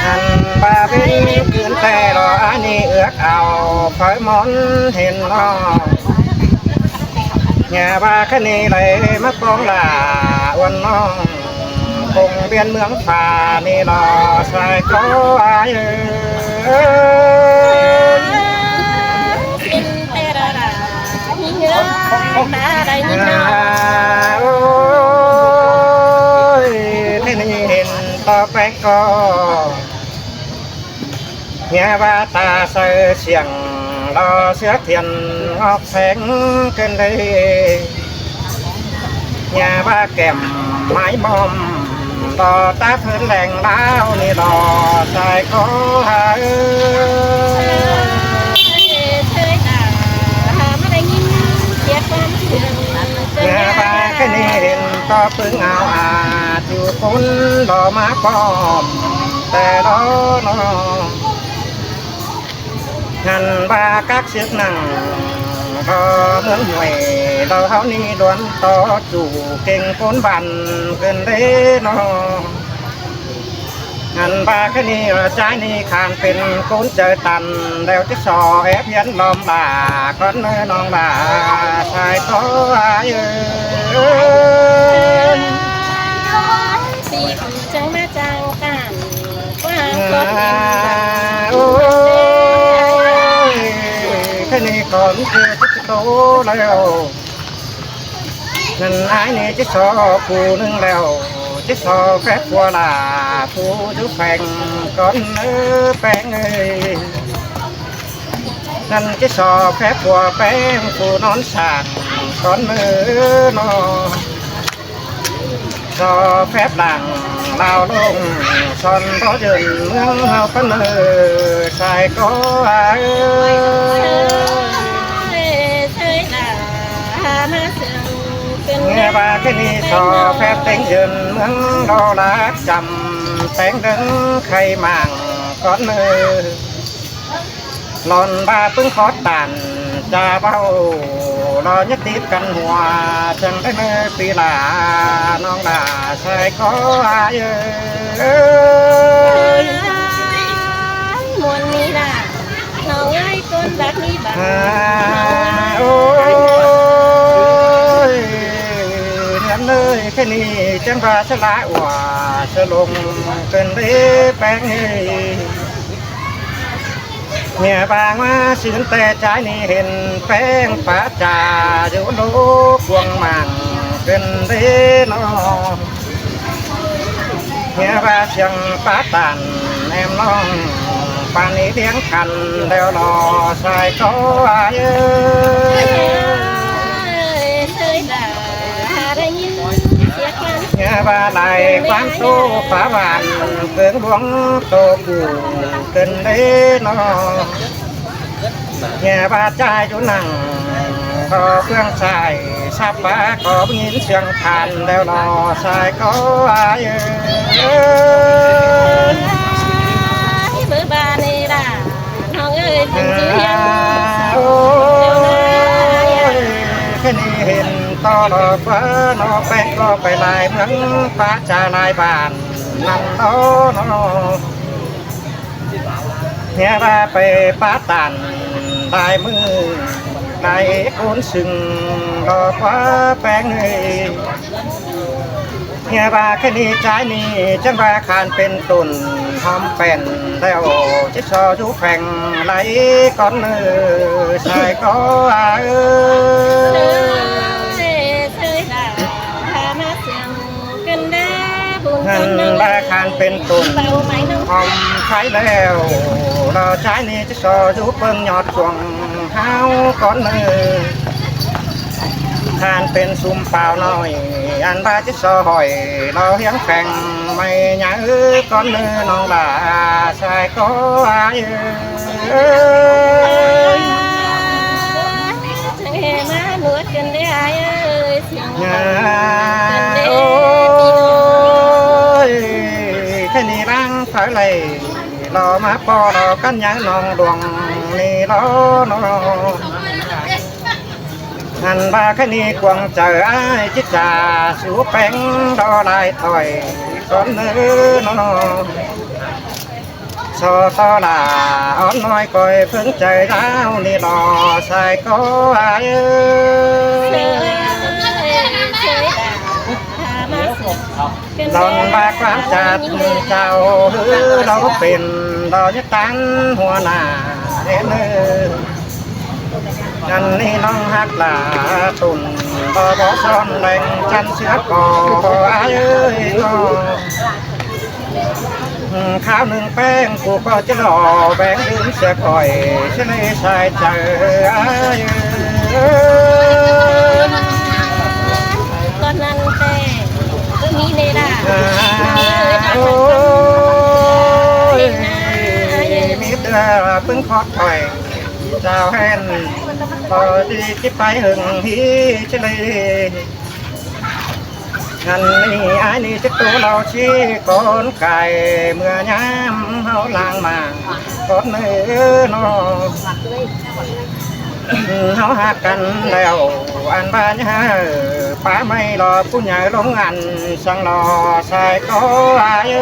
อันบาบินคืนแต่รออันนี้เอือกเอาคอยมอนเห็นน้องแง่บาคณีไหลมาปองลาวันน้องคงเบียนเมืองฝ่านี่รอใส่ก็อายโอ้ยที่นี่เห็นต่อไปก็เงียบาตาเสือเสียงรอเสือเทียนออกแสงเกินเลยเงียบาแก้มไม้มอมรอตาเพื่อนแหล่งแล้วนี่รอใจก็หาเงียบาแค่นี้เห็นก็พึ่งเอาอาจอยู่คนรอมาป้อมแต่รอนองันบากักเสียหนังรอเมืองห่วยเราเฮานี่ล้วนต่อจู่เก่งคนบันเกินเด้นองันบาแค่นี้ใจนี่ขานเป็นคนเจอตันแล้วจะสอแอบยันลอมบาก้อนเนื้อน้องบาชายท้อเอ้ยสีจังแม่จังกันกว้างกดโอ้ยแค่นี้ก่อนคือจะโตแล้วนั่นไอ้นี่จะสอผู้นึงแล้วจะสอแค่กัวลาผู้จุแฝงก่อนเนื้อแป้งเอ้ยนั่นจะสอแค่กัวแป้งผู้นอนสากก่อนเนื้อนอสอแฟบหลังลาวลงซอนเพราะเดินเมืองเฮาก็เนื้อใส่ก็เงียบาแค่นี้สอแฟบเต็งเดินเมืองรอลักจำแต่งดึงไข่มังก่อนเนื้อหลอนบาปึ้งขอตันจะเบารอยัดติดกันหัวจังได้เมื่อปีลาน้องดาใส่ขอเอ้ยมวนนี้ล่ะน้องไอ้คนรักนี้บ้างโอ้ยเนียนเลยแค่นี้จังว่าฉลาดว่าฉลงเป็นเร่แป้งเนี่ยบางว่าสินแต่ใจนี่เห็นแป้งป้าจ่าอยู่โลกวงมังเป็นเรนอเนี่ยว่าเสียงป้าตันแอมน้องปานนี้เลี้ยงคันแล้วรอใส่ก็เอ้เนี่ยว่าไหลความโตฟ้าหวานเกินหลวงโตกูเกินเรนอเนี่ยบาดใจอยู่นั่งขอเพื่อนชายชับฟ้าขอยินเสียงทานแล้วรอชายก็เบอร์บานีล่ะน้องเอ้ยเป็นจุยาโอ้ยแค่นี้เห็นต่อรอฟ้านอแป้งก็ไปลายเหมือนฟ้าจ่าลายบานนั่งโตนอเนี่ยว่าไปป้าตันได้มือได้คนซึ่งรอฟ้าแป้งเนี่ยว่าแค่นี้ใจนี่จังว่าคานเป็นตุนทำเป็นแล้วจะชอจุแข่งไหลก้อนเนื้อใส่ก็หันว่าคานเป็นตุนทำใช้แล้วเราใจนี่จะชอจุเปิ้งยอดช่วงเฮาก้อนเนื้อทานเป็นซุ่มเปล่าน้อยอันบาจิซอยเราเฮียงแข่งไม่หยาก้อนเนื้อน้องบาใส่ก็เอ้ยจังเฮมาหนวดกันได้เอ้ยเสียงโอ้ยแค่นี้ร่างเท่าไรรอมาปอรอกันยังน้องดวงนี่รอน้อง ngàn ba cái ni quăng trời ai chiếc trà sú bánh đo lại thổi con nữ nó so to là ón nói coi phương trời ráo ni lò sai có ai đòn ba quán chặt chào hứa đâu tiền đò nhất tán hoa nà đến ngăn ni long hát là tùn bò bó son đành chăn sữa cò ai ơiข้าวหนึ่งแป้งกูก็จะหล่อแบงดื่มเสียก่อยฉันเลยใส่ใจตอนนั้นแป้งก็มีในร้านโอ้ยมีเดือเพิ่งคอดถอยเจ้าแห่นพอดีที่ไปหึงฮีฉันเลยngăn ni ai ni chiếc tủ lâu chi con cài mưa nhám háo lang mà con nữ nó háo hát căn lèo ăn ba nhá phá mây lò phú nhà lông ăn sang lò sai có ai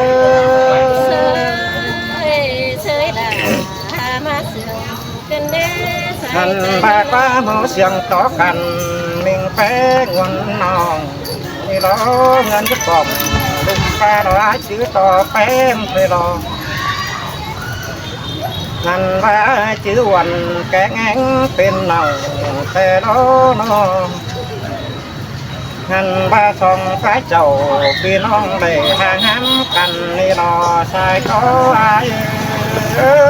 ngăn ba quá mô xiềng tó cằn mình phé nguồn nòng lo ngân cái bom đừng pha đó chữ to phém thôi lo ngân ba chữ quần cái ngán bên nào thế đó nó ngân ba song cái chầu vì non để hàng hám cành đi lo sai có ai ơi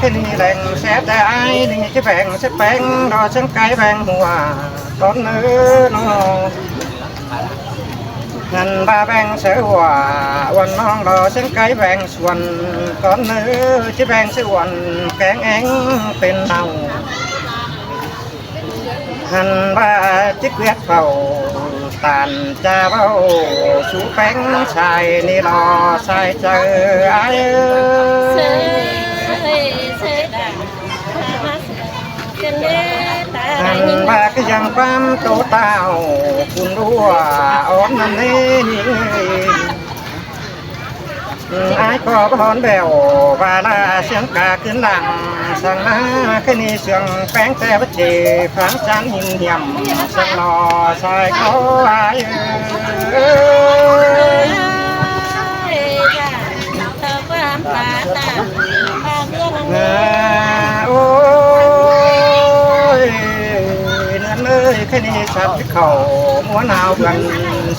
cái ni lành sẽ ai đi cái vàng sẽ bén đo sáng cái vàng mùa con nữ nó ngàn ba vàng sẽ hòa quần non đo sáng cái vàng xuân con nữ cái vàng sẽ quần kén ánh bên đầu ngàn ba chiếc quét vào tàn cha bao chú bánh xài ni lò xài chờ ai ngàn ba cái giang bám tổ tàu cùng đua ón nằm nê ai có hòn bèo và là xiên cả kiến làng sang má cái ni sườn phén xe bất chỉ phán chán hình hiểm sang lò sai có ai ôi nương ơi cái ni sạch cái khẩu muốn nào gần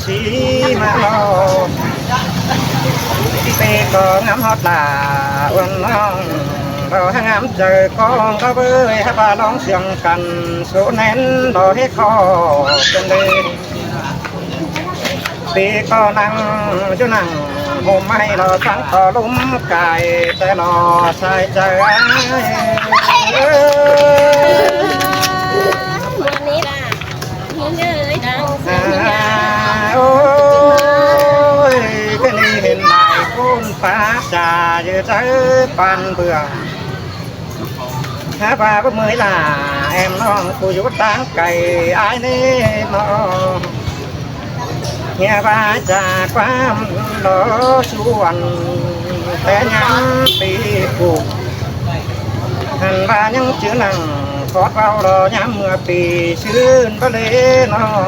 xí mà lo tê có ngắm hót là uốn non rồi hang ngắm trời con có bơi hai ba lóng xiềng cằn số nén đò hết kho trên đây tê có năng chỗ năng hôm nay lò sáng to lúm cài tay lò sai trời ai ôi cái này hiện đại côn phá trà như trái pan bừa há ba có mới là em nó cô chú tán cày ai nấy nó nghe ba trà quá nó xuân té nhắm tí cuộc hành ba những chữ năng có bao đó nhắm mưa pì xuyên có lẽ nó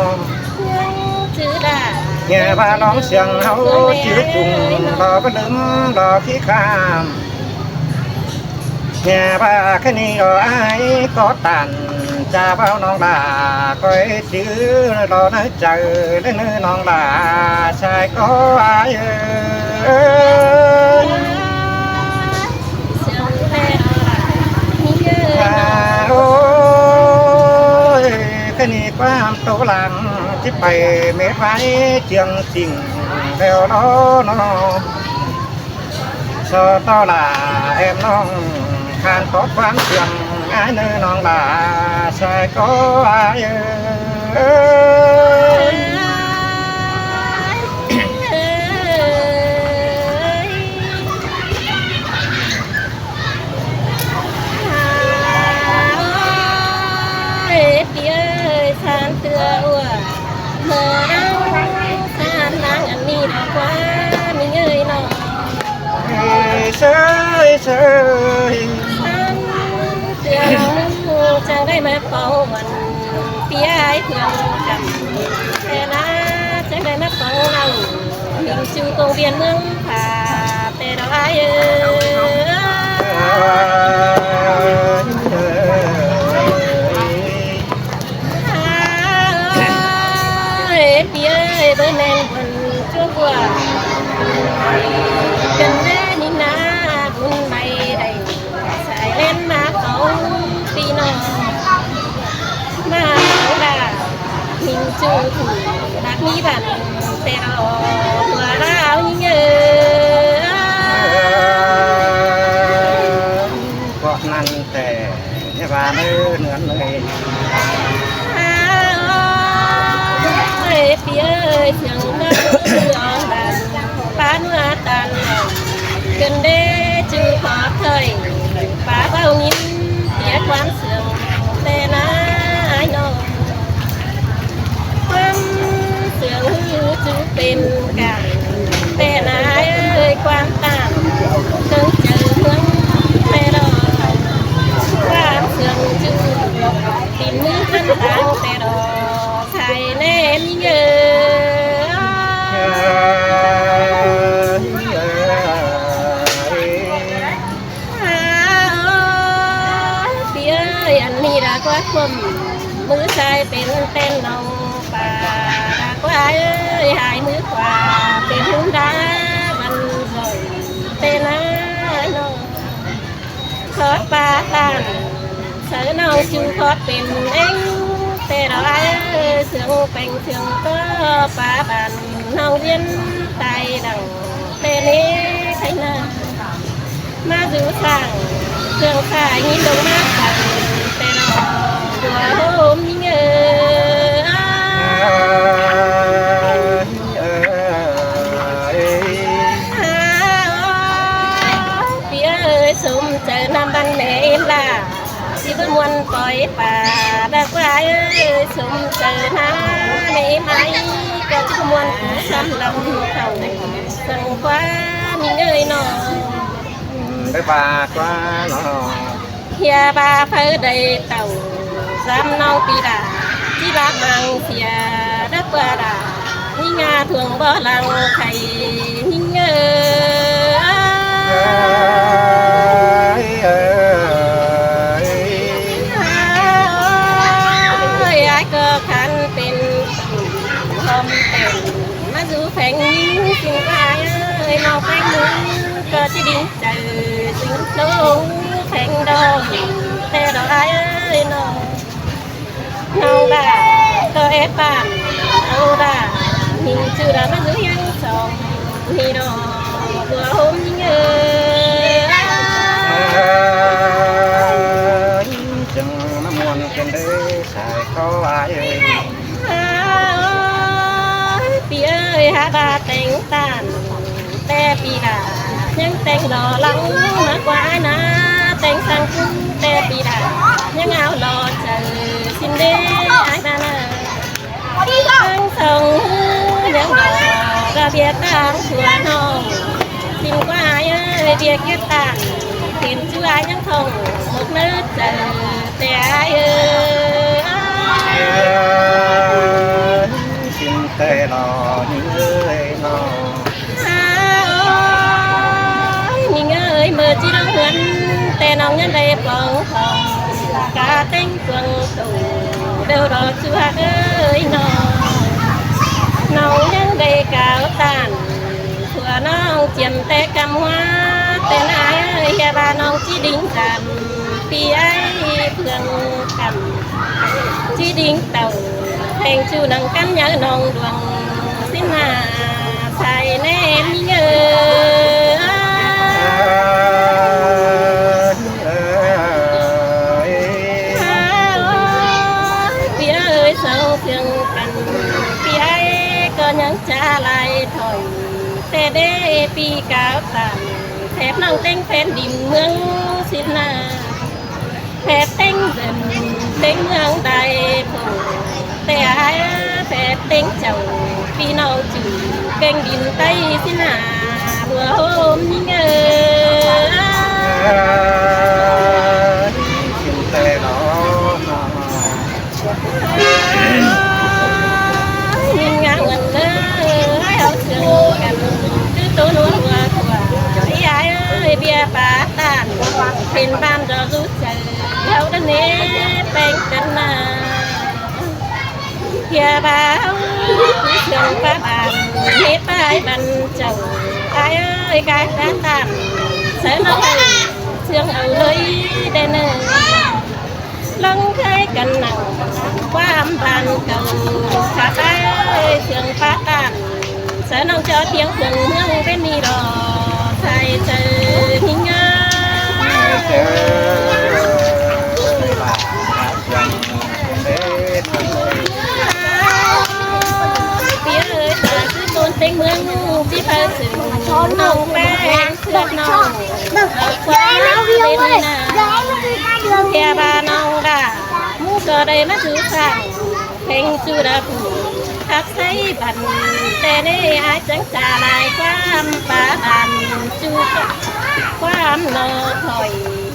nhà ba đón xiềng hấu chữ trùng đò có đấm đò khí kham nhà ba cái ni đò ai có tàn cha bao non đà coi chữ đò nói chờ đến nơi non đà sai có ai ôi cái ni qua tổ làng chiếc bày mé vai chương trình theo đó nó so to là em non khan có quán trường ai nơi non là sai có ai เชย เสียงจะได้มาเป่าวันเปียให้เพื่อนกันแต่ละจะได้มาเป่าเราหนึ่งจูตรงเบียนเมืองผาแต่เราไอ้เปียเบอร์แมงวันชั่วกว่ากันแน่นี่นะบุญใบใดสายเล่นมาเขาปีนอมาเขาด่ามิงจูถูรักนี้บันแต่รอหัวเรายิ่งเยอะก็นั่นแต่ว่าเนื้อเลยเปียเสียงดังอ่อนดันป้าเนื้อตันกันเด้จือขอเคยป้าเบายิ้มเปียความเสื่อมแต่นะไอ้น้องความเสื่อมจือเป็นกันแต่นะเอ้ยความตามเกิดเจอเมืองแต่รอความเสื่อมจือปิ่นมือขันตางแต่รอใส่แน่มีเงยอันนี้รักว่าคมมือซ้ายเป็นเต้นน้องป่ารักว่าเอ้ยหายมือขวาเป็นหุ่นดาบันลอยเต้นน้องขอปลาตานเสือน้องจูขอเป็นเองแต่เราเสืองเป็นเสืองก็ปลาบันน้องเรียนไตดังเต้นี้ใช่นะมาดูสั่งเครื่องขายงี้ลงมาสั่งแต่เราตัวโฮมยิ่งเปีเอ้ยสมเจอน้ำบันเมล่าที่บ้านวันปล่อยป่าดักว่าเอ้ยสมเจอน้ำไม่ไหมก็จะมวนซ้ำลำเขาสั่งคว้ามีเงยนอไปบากว่าน้อง Hia ba phơi đầy tàu giam nâu pi đà chỉ bác mang xìa đất qua đà như nga thường bỏ làng thầy như ai cơ khăn tên hôm tên má du phèn xin ai ơi mau phèn cơ chỉ đi chờ xin xuống phèn đâuแต่เราไอ้น้องน้องด่าตัวเอฟบ้านเอาด่าหิงชื่อด่ามาซื้อยังสองนี่น้องตัวหุ่มเงยจังน้ำมันเป็นเด้ใส่เขาไอ้ปีเอ้ยหาบาแต่งตานแต่ปีด่ายังแต่งดอหลังมากกว่านะแต่งสังคุ้มแต่ปีดายังเอาหล่อเจอสินเดไอ้นาทั้งสองยังดอกระเบียตั้งสวนห้องสินกว่าเอ้ยเบียเก็บตันเห็นชื่อไอ้ยังทองหมกเนื้อเจอแต่ไอ้สินแต่หล่อนี่เอ้ยน้องนี่เอ้ยเมื่อจีต้องเหมือนแต่น้องยังได้ปองทองกาเต้งเฟืองตู่เดี๋ยวรอชัวเอ้ยน้องยังได้กาวตันผัวน้องเจียมแต่กำว่าแต่นายเอ้ยอย่าบาน้องจีดิ้งกันปีไอ้เพื่อนกันจีดิ้งเต่าเพลงชูนังกันยาน้องดวงสินาใส่แน่มีเงยังจะไล่ถอยแต่เด้ปีกาวตันแถบน้องเต้งแฟนดินเมืองสินาแถบเต้งเดินเต้งเมืองใดผู้แต่ไอ้แถบเต้งเจ้าพี่น้องจืดเก่งดินใต้สินาบัวโฮมยิ่ง phiền ban cho rút chờ hậu đất nế bèn cân na kia báo trường ba bàn hết ai bàn chầu ai ơi cái đã tàn sẽ nó trường ở lưới đen lăng khai cần nặng qua âm bàn cầu khá tay trường phát tàn sẽ nông cho tiếng quần hương bên đi đò sai trời hình phía ơi ta cứ tôn tình mương chỉ phải sự nông bé sướt nông quá bên nào kia ba nông đã giờ đây nó cứ sang thành chú đã phủ khắp thấy bàn tê nê ai chẳng trả lại quan bà bàn chú quan nợ thổi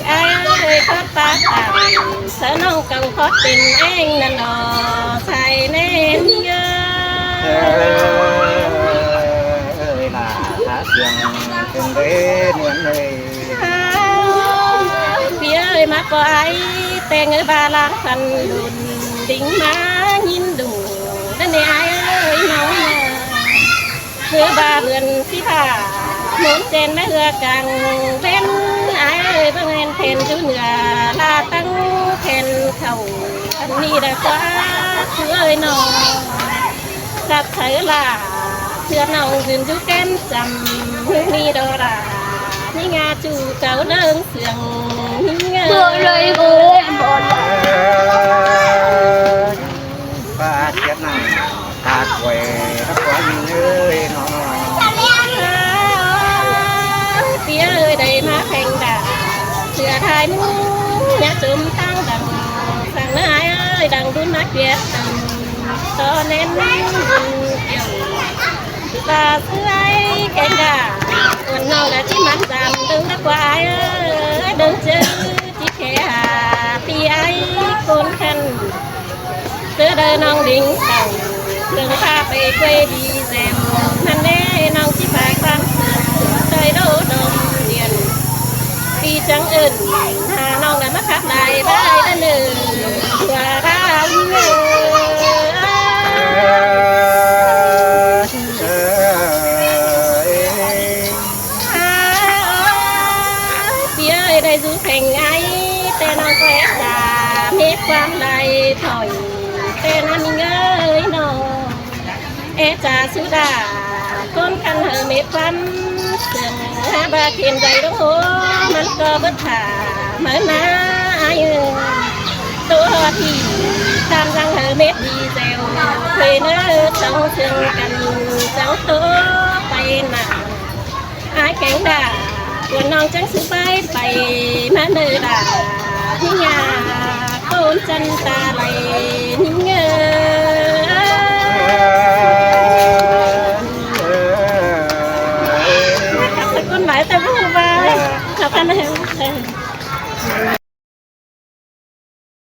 ai ơi khóc bà bàn sợ nông cầu khó tình anh nè nọ xài nên nhớ ơi là hát tiếng từng đến nguyện ơi phía ơi má có ai tên ơi ba lang phần lùn đỉnh má nhìn đủ nên ai ơi nói hứa ba vườn phi phà muốn trên mấy hứa càng ven ai ơi vâng em thèn chú nửa là tăng thèn khẩu anh đi đã quá chú ơi nó gặp thấy là chưa nào dừng chú kem chầm hương đi đó là như ngà chú cháu đơn sườn bữa lời bố em bỏ ba chết này ta quay nó quá những ơi nó phía ơi đây má thành đã sửa thái mũ nhà chùm tăng đằng sang nó ai ơi đằng đun mắt việt đằng to nên kiểu và xưa ấy kén đà còn nào là chỉ mắn giảm đừng đã qua ai ơi đừng chứ chỉ khẽ hà thì ai con khăn xưa đời nông đỉnh tàu đừng pha về quê đi dèm hắn đê nông chỉ phải quan trời đô đồng điền đi chẳng ơn hà nông đã mất khắp lại bay đã nử và ra phía ơi đây du thành ai tên nó quét là mết quan lại thổi tên anh ơi nó e trà sư đà con khăn hờ mệt quan sườn ha ba thiền dày đúng hốมันก็bất thả mở ná ai ơi tổ thì tam răng hờ mệt đi dèo thuê nơ trong sườn cần cháu tố bay nào ai cánh đà quần non trắng sư bay bay má nơi đà như nhà con chân ta lại những con mãi ta vui vai học anh em